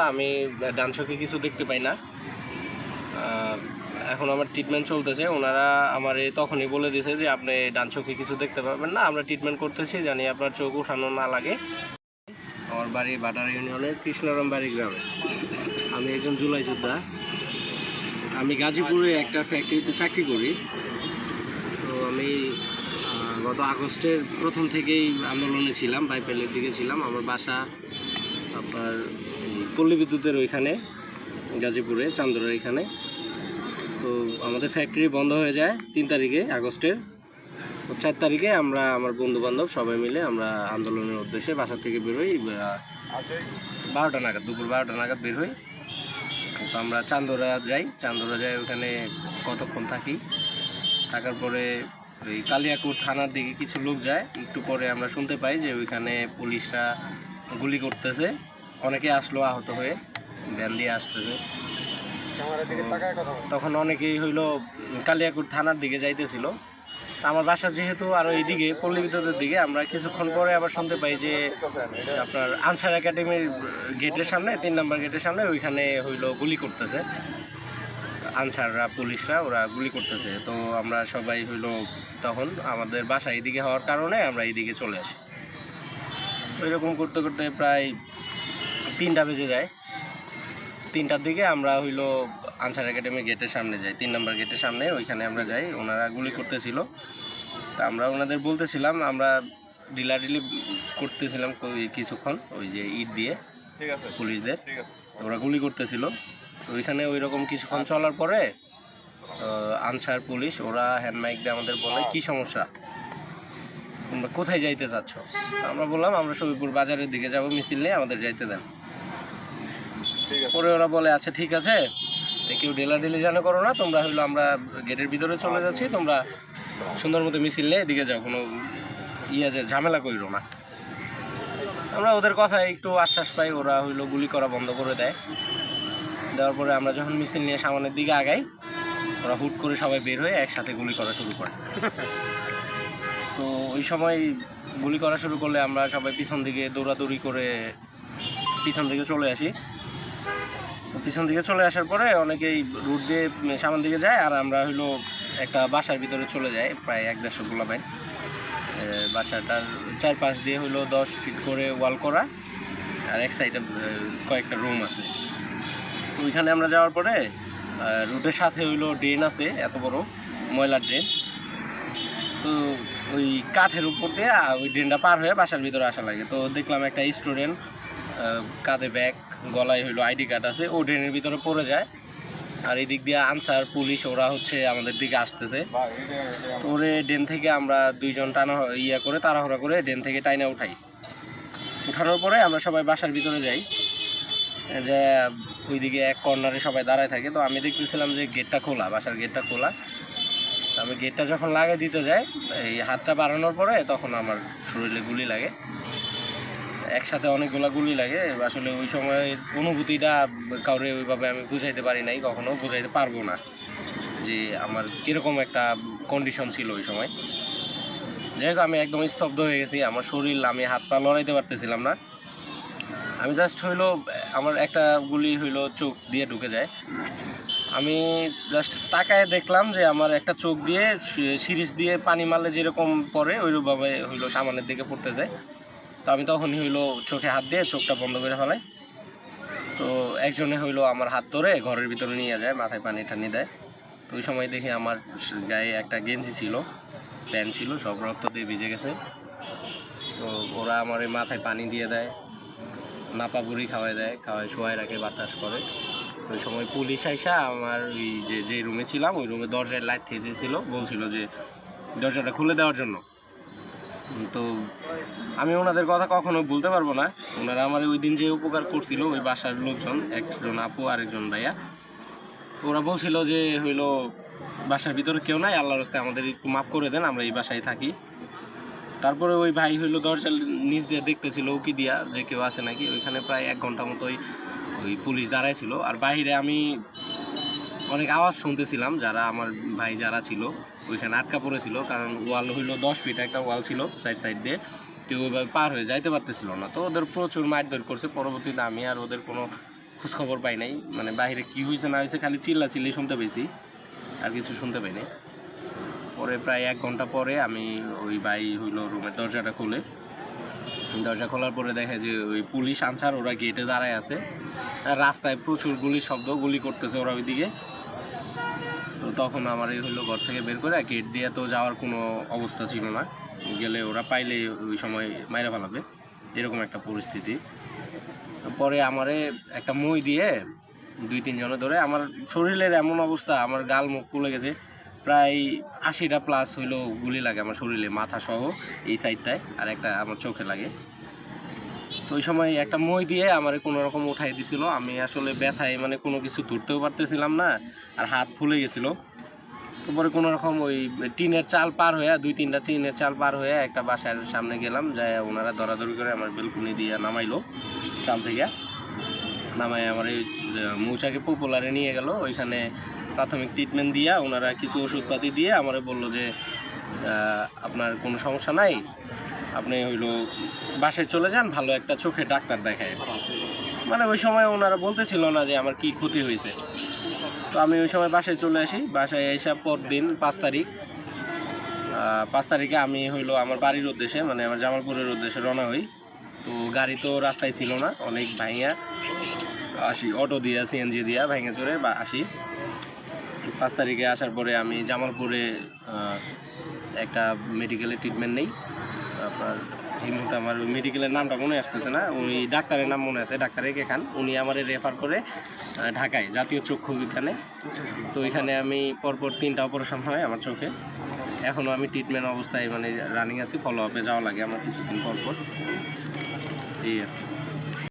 আমি ডান চোখে কিছু দেখতে পাই না। এখন আমার ট্রিটমেন্ট চলতেছে। ওনারা আমার তখনই বলে দিয়েছে যে আপনি ডান চোখে কিছু দেখতে পারবেন না, আমরা ট্রিটমেন্ট করতেছি, জানি আপনার চোখ উঠানো না লাগে। আমার বাড়ি বাটার ইউনিয়নের কৃষ্ণরাম বাড়ি গ্রামে। আমি একজন জুলাই যোদ্ধা। আমি গাজীপুরে একটা ফ্যাক্টরিতে চাকরি করি। তো আমি গত আগস্টের প্রথম থেকেই আন্দোলনে ছিলাম, বাইপেলের দিকে ছিলাম। আমার বাসা আপনার পল্লী বিদ্যুতের ওইখানে, গাজীপুরে চান্দুরার এখানে। তো আমাদের ফ্যাক্টরি বন্ধ হয়ে যায় 3 তারিখে আগস্টের। 4 তারিখে আমরা আমার বন্ধুবান্ধব সবাই মিলে আমরা আন্দোলনের উদ্দেশ্যে বাসা থেকে বেরোই। 12টা নাগাদ, দুপুর 12টা নাগাদ বের হই। তো আমরা চান্দুরা যাই। ওখানে কতক্ষণ থাকি, থাকার পরে ওই কালিয়াকুর থানার দিকে কিছু লোক যায়। একটু পরে আমরা শুনতে পাই যে ওইখানে পুলিশরা গুলি করতেছে। অনেকে আসলো আহত হয়ে, ভ্যান দিয়ে আসতেছে। তখন অনেকেই হইলো কালিয়াকুর থানার দিকে যাইতেছিল। আমার বাসা যেহেতু আরও এইদিকে পল্লী বিদ্যুতের দিকে, আমরা কিছুক্ষণ পরে আবার শুনতে পাই যে আপনার আনসার একাডেমির গেটের সামনে, 3 নম্বর গেটের সামনে ওইখানে হইলো গুলি করতেছে। আনসাররা, পুলিশরা ওরা গুলি করতেছে। তো আমরা সবাই হইলো তখন আমাদের বাসা এইদিকে হওয়ার কারণে আমরা এইদিকে চলে আসি। এরকম করতে করতে প্রায় 3টা বেজে যায়। 3টার দিকে আমরা হইলো আনসার একাডেমি গেটের সামনে যাই, 3 নম্বর গেটের সামনে, ওইখানে আমরা যাই। ওনারা গুলি করতেছিল। তা আমরা ওনাদের বলতেছিলাম, আমরা ডিলাডিলি করতেছিলাম কিছুক্ষণ, ওই যে ইট দিয়ে পুলিশদের, ওরা গুলি করতেছিল। তো ওইখানে ওই রকম কিছুক্ষণ চলার পরে আনসার পুলিশ ওরা হ্যান্ড মাইক দিয়ে আমাদের বলে, কি সমস্যা, তোমরা কোথায় যাইতে চাচ্ছ? আমরা বললাম আমরা শরীরপুর বাজারের দিকে যাব, মিছিল নিয়ে আমাদের যাইতে দেন। পরে ওরা বলে আচ্ছা ঠিক আছে, কেউ ডেলাডেলি জানা করো না, তোমরা হইলো আমরা গেটের ভিতরে চলে যাচ্ছি, তোমরা সুন্দর মতো মিছিল নিয়ে এদিকে যাও, কোনো যে ঝামেলা করিল না। আমরা ওদের কথায় একটু আশ্বাস পাই। ওরা হইলো গুলি করা বন্ধ করে দেয়। দেওয়ার পরে আমরা যখন মিছিল নিয়ে সামনের দিকে আগাই, ওরা হুট করে সবাই বের হয়ে একসাথে গুলি করা শুরু করে। তো ওই সময় গুলি করা শুরু করলে আমরা সবাই পিছন দিকে দৌড়াদৌড়ি করে পিছন দিকে চলে আসি। পিছন দিকে চলে আসার পরে অনেকেই রুট দিয়ে সামনের দিকে যায়, আর আমরা হইলো একটা বাসার ভিতরে চলে যাই। প্রায় 1-150 গোলাবাই। বাসাটার চারপাশ দিয়ে হইলো 10 ফিট করে ওয়াল করা, আর এক সাইডে কয়েকটা রুম আছে। ওইখানে আমরা যাওয়ার পরে রুটের সাথে হইলো ড্রেন আছে, এত বড় ময়লার ড্রেন। তো ওই কাঠের উপর দিয়ে ওই ড্রেনটা পার হয়ে বাসার ভিতরে আসা লাগে। তো দেখলাম একটা স্টুডেন্ট কাঁধে ব্যাগ, গলায় হইলো আইডি কার্ড আছে, ও ড্রেনের ভিতরে পড়ে যায়। আর এই দিক দিয়ে আনসার পুলিশ ওরা হচ্ছে আমাদের দিকে আসতেছে। ওরে ড্রেন থেকে আমরা 2 জন টানা করে তাড়াহুড়া করে ড্রেন থেকে টাইনা উঠানোর পরে আমরা সবাই বাসার ভিতরে যাই। যে ওইদিকে এক কর্নারে সবাই দাঁড়ায় থাকে। তো আমি দেখতেছিলাম যে গেটটা খোলা, বাসার গেটটা খোলা। আমি গেটটা যখন লাগিয়ে দিতে যাই, এই হাতটা বাড়ানোর পরে তখন আমার শরীরে গুলি লাগে, একসাথে অনেকগুলো গুলি লাগে। আসলে ওই সময়ের অনুভূতিটা কাউরে ওইভাবে আমি বুঝাইতে পারি নাই, কখনো বুঝাইতে পারবো না যে আমার কীরকম একটা কন্ডিশন ছিল ওই সময়। যাই হোক, আমি একদম স্তব্ধ হয়ে গেছি। আমার শরীর, আমি হাত পা লড়াইতে পারতেছিলাম না। আমি জাস্ট হইলো আমার একটা গুলি হইলো চোখ দিয়ে ঢুকে যায়। আমি জাস্ট তাকায় দেখলাম যে আমার একটা চোখ দিয়ে সিরিজ দিয়ে পানি মারলে যেরকম পড়ে ওইরকমভাবে হইলো সামনের দিকে পড়তে যায়। তো আমি তখনই হইলো চোখে হাত দিয়ে চোখটা বন্ধ করে ফেলাই। তো একজনে হইলো আমার হাত ধরে ঘরের ভিতরে নিয়ে যায়, মাথায় পানি টানি দেয়। তো ওই সময় দেখি আমার গায়ে একটা গেঞ্জি ছিল, প্যান্ট ছিল, সব রক্ত দিয়ে ভিজে গেছে। তো ওরা আমার মাথায় পানি দিয়ে দেয়, নাপা বুড়ি খাওয়াই দেয়, খাওয়াই শোয়াই রাখে, বাতাস করে। ওই সময় পুলিশ আইসা আমার ওই যে রুমে ছিলাম, ওই রুমে দরজায় লাইট থেকে দিয়েছিল, বলছিল যে দরজাটা খুলে দেওয়ার জন্য। তো আমি ওনাদের কথা কখনো ভুলতে পারবো না। ওনারা আমার ওই দিন যে উপকার করছিল, ওই বাসার লোকজন, একজন আপু আর একজন ভাইয়া, ওরা বলছিল যে হইলো বাসার ভিতরে কেউ নাই, আল্লাহর রাস্তায় আমাদের একটু মাফ করে দেন, আমরা এই বাসায় থাকি। তারপরে ওই ভাই হইলো দরজার নিচ দিয়ে দেখতেছিল উকি দিয়া যে কেউ আছে নাকি। ওইখানে প্রায় 1 ঘন্টা মতো ওই পুলিশ দাঁড়ায় ছিল। আর বাইরে আমি অনেক আওয়াজ শুনতেছিলাম, যারা আমার ভাই যারা ছিল ওইখানে আটকা পড়েছিল, কারণ ওয়াল হইলো 10 ফিট একটা ওয়াল ছিল, সাইড দিয়ে কেউ ওইভাবে পার হয়ে যাইতে পারতেছিল না। তো ওদের প্রচুর মারধর করছে। পরবর্তীতে আমি আর ওদের কোনো খোঁজখবর পাই নাই, মানে বাইরে কী হয়েছে না হয়েছে খালি চিল্লি শুনতে পেয়েছি, আর কিছু শুনতে পাইনি। পরে প্রায় 1 ঘন্টা পরে আমি ওই ভাই হইলো রুমের দরজাটা খুলে, দরজা খোলার পরে দেখে যে ওই পুলিশ আনসার ওরা গেটে দাঁড়ায় আছে, আর রাস্তায় প্রচুর গুলির শব্দ, গুলি করতেছে ওরা ওইদিকে। তো তখন আমার এই হইলো ঘর থেকে বের করে, গেট দিয়ে তো যাওয়ার কোনো অবস্থা ছিল না, গেলে ওরা পাইলে ওই সময় মাইরা ফেলাবে, এরকম একটা পরিস্থিতি। পরে আমারে একটা মই দিয়ে 2-3 জনে ধরে, আমার শরীরের এমন অবস্থা, আমার গাল মুখ ফুলে গেছে, প্রায় 80টা প্লাস হইলো গুলি লাগে আমার শরীরে, মাথা সহ এই সাইডটায়, আর একটা আমার চোখে লাগে। তো ওই সময় একটা মই দিয়ে আমার কোনো রকম উঠাই দিছিল, আমি আসলে ব্যথায় মানে কোনো কিছু ধরতেও পারতেছিলাম না, আর হাত ফুলে গেছিলো। তারপরে কোনো রকম ওই টিনের চাল পার হয়ে, 2-3টা টিনের চাল পার হয়ে একটা বাসার সামনে গেলাম, যাই ওনারা দরাদরি করে আমার বেলকুনি দিয়ে নামাইলো, চাল থেকে নামায় আমার এই মৌচাকে পপুলারে নিয়ে গেল। ওইখানে প্রাথমিক ট্রিটমেন্ট দিয়া ওনারা কিছু ওষুধপাতি দিয়ে আমারে বললো যে আপনার কোনো সমস্যা নাই, আপনি হইলো বাসায় চলে যান, ভালো একটা চোখে ডাক্তার দেখায়। মানে ওই সময় ওনারা বলতেছিল না যে আমার কি ক্ষতি হয়েছে। তো আমি ওই সময় বাসায় চলে আসি, বাসায় এসে পরদিন 5 তারিখ, 5 তারিখে আমি হইলো আমার বাড়ির উদ্দেশ্যে, মানে আমার জামালপুরের উদ্দেশ্যে রওনা হই। তো গাড়ি তো রাস্তায় ছিল না, অনেক ভাইয়া আসি, অটো দিয়া সিএনজি দিয়া ভাইঙে চড়ে বা আসি। 5 তারিখে আসার পরে আমি জামালপুরে একটা মেডিকেলে ট্রিটমেন্ট নেই। আপনার এই মুহূর্তে আমার ওই মেডিকেলের নামটা মনে আসতেছে না, ওই ডাক্তারের নাম মনে আছে, ডাক্তার একে খান, উনি আমার রেফার করে ঢাকায় জাতীয় চক্ষু বিজ্ঞানে। তো এখানে আমি পরপর 3টা অপারেশন হয় আমার চোখে, এখনও আমি ট্রিটমেন্ট অবস্থায় মানে রানিং আছি, ফলো আপে যাওয়া লাগে আমার কিছুদিন পরপর, এই আর কি।